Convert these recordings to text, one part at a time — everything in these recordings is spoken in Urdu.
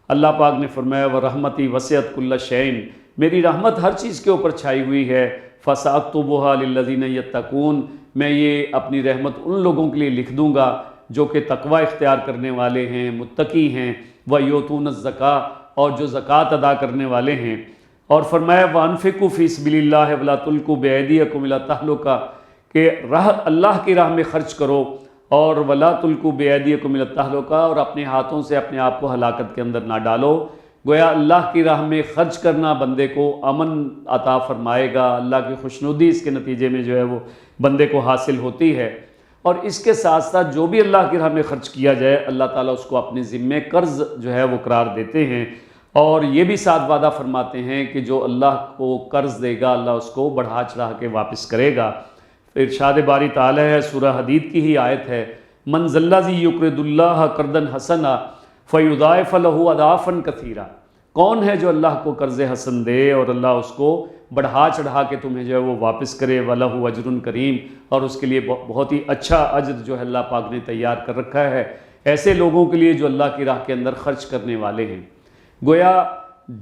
اللہ پاک نے فرمایا ورحمتی وسعت کل شیء، میری رحمت ہر چیز کے اوپر چھائی ہوئی ہے، فساکتبھا للذین یتقون، میں یہ اپنی رحمت ان لوگوں کے لیے لکھ دوں گا جو کہ تقوی اختیار کرنے والے ہیں، متقی ہیں، ویؤتون الزکاۃ، اور جو زکوٰۃ ادا کرنے والے ہیں۔ اور فرمایا وانفقوا فی سبیل اللہ ولا تلقوا بایدیکم الی التہلکہ، کہ اللہ کی راہ میں خرچ کرو، اور ولا تلقوا بایدیکم الی التہلکہ، اور اپنے ہاتھوں سے اپنے آپ کو ہلاکت کے اندر نہ ڈالو۔ گویا اللہ کی راہ میں خرچ کرنا بندے کو امن عطا فرمائے گا، اللہ کی خوشنودی اس کے نتیجے میں جو ہے وہ بندے کو حاصل ہوتی ہے۔ اور اس کے ساتھ ساتھ جو بھی اللہ کی راہ میں خرچ کیا جائے، اللہ تعالیٰ اس کو اپنے ذمے قرض جو ہے وہ قرار دیتے ہیں، اور یہ بھی ساتھ وعدہ فرماتے ہیں کہ جو اللہ کو قرض دے گا اللہ اس کو بڑھا چڑھا کے واپس کرے گا۔ ارشاد باری تعالیٰ ہے، سورہ حدید کی ہی آیت ہے، من ذا الذی یقرض اللہ قرضا حسنا فیضاعف لہ اضعافا کثیرا، کون ہے جو اللہ کو قرض حسن دے اور اللہ اس کو بڑھا چڑھا کے تمہیں جو ہے وہ واپس کرے، وَلَهُ أَجْرٌ کریم، اور اس کے لیے بہت ہی اچھا اجر جو ہے اللہ پاک نے تیار کر رکھا ہے ایسے لوگوں کے لیے جو اللہ کی راہ کے اندر خرچ کرنے والے ہیں۔ گویا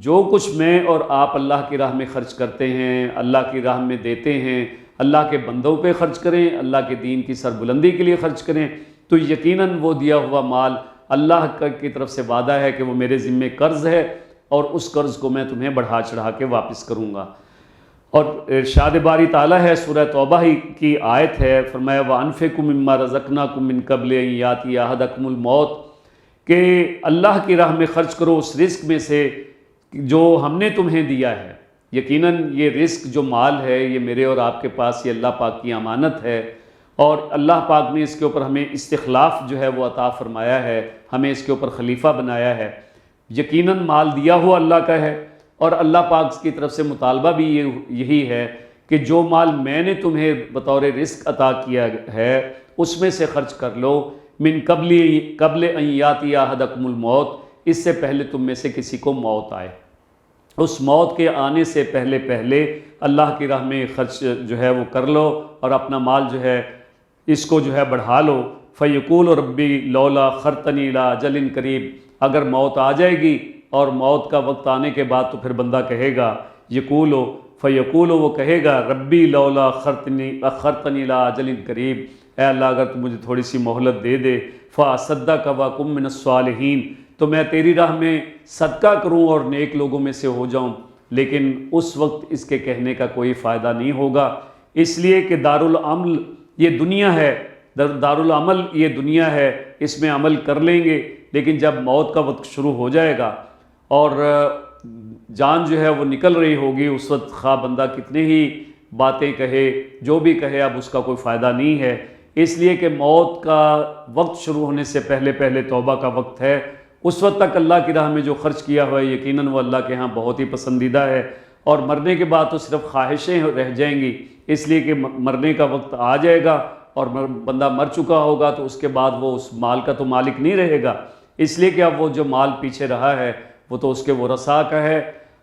جو کچھ میں اور آپ اللہ کی راہ میں خرچ کرتے ہیں، اللہ کی راہ میں دیتے ہیں، اللہ کے بندوں پہ خرچ کریں، اللہ کے دین کی سربلندی کے لیے خرچ کریں، تو یقیناً وہ دیا ہوا مال اللہ کی طرف سے وعدہ ہے کہ وہ میرے ذمے قرض ہے، اور اس قرض کو میں تمہیں بڑھا چڑھا کے واپس کروں گا۔ اور ارشاد باری تعالیٰ ہے، سورہ توبہ ہی کی آیت ہے، فرمایا وَأَنفِقُوا مِمَّا رَزَقْنَاكُم مِّن قَبْلِ أَن يَأْتِيَ أَحَدَكُمُ الْمَوْتُ، کہ اللہ کی راہ میں خرچ کرو اس رزق میں سے جو ہم نے تمہیں دیا ہے۔ یقیناً یہ رزق جو مال ہے یہ میرے اور آپ کے پاس یہ اللہ پاک کی امانت ہے، اور اللہ پاک نے اس کے اوپر ہمیں استخلاف جو ہے وہ عطا فرمایا ہے، ہمیں اس کے اوپر خلیفہ بنایا ہے۔ یقیناً مال دیا ہوا اللہ کا ہے، اور اللہ پاک کی طرف سے مطالبہ بھی یہی ہے کہ جو مال میں نے تمہیں بطور رزق عطا کیا ہے اس میں سے خرچ کر لو، من قبل ان یاتی احدکم الموت، اس سے پہلے تم میں سے کسی کو موت آئے، اس موت کے آنے سے پہلے پہلے اللہ کی راہ میں خرچ جو ہے وہ کر لو، اور اپنا مال جو ہے اس کو جو ہے بڑھا لو۔ فیقول ربی لولا خرتنی الی اجل قریب، اگر موت آ جائے گی اور موت کا وقت آنے کے بعد تو پھر بندہ کہے گا یقولو فیقولو، وہ کہے گا ربی لولا خرتنی الی اجل قریب، اے اللہ اگر تو مجھے تھوڑی سی مہلت دے دے، فاصدق واکن من الصالحین، تو میں تیری راہ میں صدقہ کروں اور نیک لوگوں میں سے ہو جاؤں۔ لیکن اس وقت اس کے کہنے کا کوئی فائدہ نہیں ہوگا، اس لیے کہ دارالعمل یہ دنیا ہے، دارالعمل یہ دنیا ہے، اس میں عمل کر لیں گے، لیکن جب موت کا وقت شروع ہو جائے گا اور جان جو ہے وہ نکل رہی ہوگی، اس وقت خواہ بندہ کتنے ہی باتیں کہے، جو بھی کہے اب اس کا کوئی فائدہ نہیں ہے۔ اس لیے کہ موت کا وقت شروع ہونے سے پہلے پہلے توبہ کا وقت ہے، اس وقت تک اللہ کی راہ میں جو خرچ کیا ہوا ہے یقیناً وہ اللہ کے ہاں بہت ہی پسندیدہ ہے، اور مرنے کے بعد تو صرف خواہشیں رہ جائیں گی، اس لیے کہ مرنے کا وقت آ جائے گا اور بندہ مر چکا ہوگا تو اس کے بعد وہ اس مال کا تو مالک نہیں رہے گا، اس لیے کہ اب وہ جو مال پیچھے رہا ہے وہ تو اس کے ورثاء کا ہے،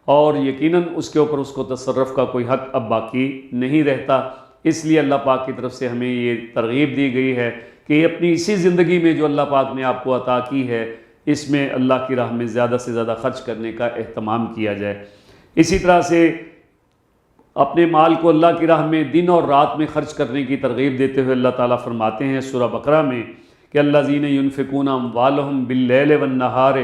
اور یقیناً اس کے اوپر اس کو تصرف کا کوئی حق اب باقی نہیں رہتا۔ اس لیے اللہ پاک کی طرف سے ہمیں یہ ترغیب دی گئی ہے کہ اپنی اسی زندگی میں جو اللہ پاک نے آپ کو عطا کی ہے اس میں اللہ کی راہ میں زیادہ سے زیادہ خرچ کرنے کا اہتمام کیا جائے۔ اسی طرح سے اپنے مال کو اللہ کی راہ میں دن اور رات میں خرچ کرنے کی ترغیب دیتے ہوئے اللہ تعالیٰ فرماتے ہیں سورہ بقرہ میں کہ الذین ینفقون اموالہم باللیل والنہار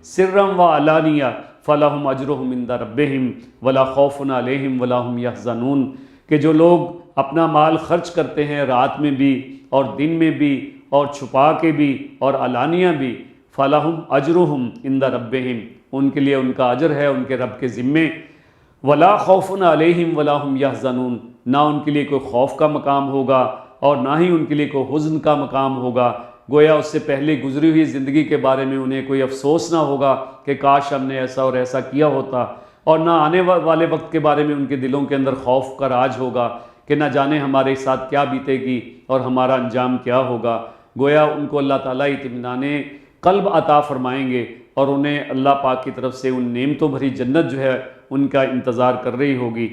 سرا وعلانیہ فلہم اجرہم عند ربہم ولا خوف علیہم ولا ہم یحزنون، کہ جو لوگ اپنا مال خرچ کرتے ہیں رات میں بھی اور دن میں بھی اور چھپا کے بھی اور علانیہ بھی، فلہم اجرہم عند ربہم، ان کے لیے ان کا اجر ہے ان کے رب کے ذمے، ولا خوف علیہم ولا ہم یحزنون، نہ ان کے لیے کوئی خوف کا مقام ہوگا اور نہ ہی ان کے لیے کوئی حزن کا مقام ہوگا۔ گویا اس سے پہلے گزری ہوئی زندگی کے بارے میں انہیں کوئی افسوس نہ ہوگا کہ کاش ہم نے ایسا اور ایسا کیا ہوتا، اور نہ آنے والے وقت کے بارے میں ان کے دلوں کے اندر خوف کا راج ہوگا کہ نہ جانے ہمارے ساتھ کیا بیتے گی اور ہمارا انجام کیا ہوگا۔ گویا ان کو اللہ تعالیٰ اطمینان قلب عطا فرمائیں گے، اور انہیں اللہ پاک کی طرف سے ان نعمتوں بھری جنت جو ہے ان کا انتظار کر رہی ہوگی۔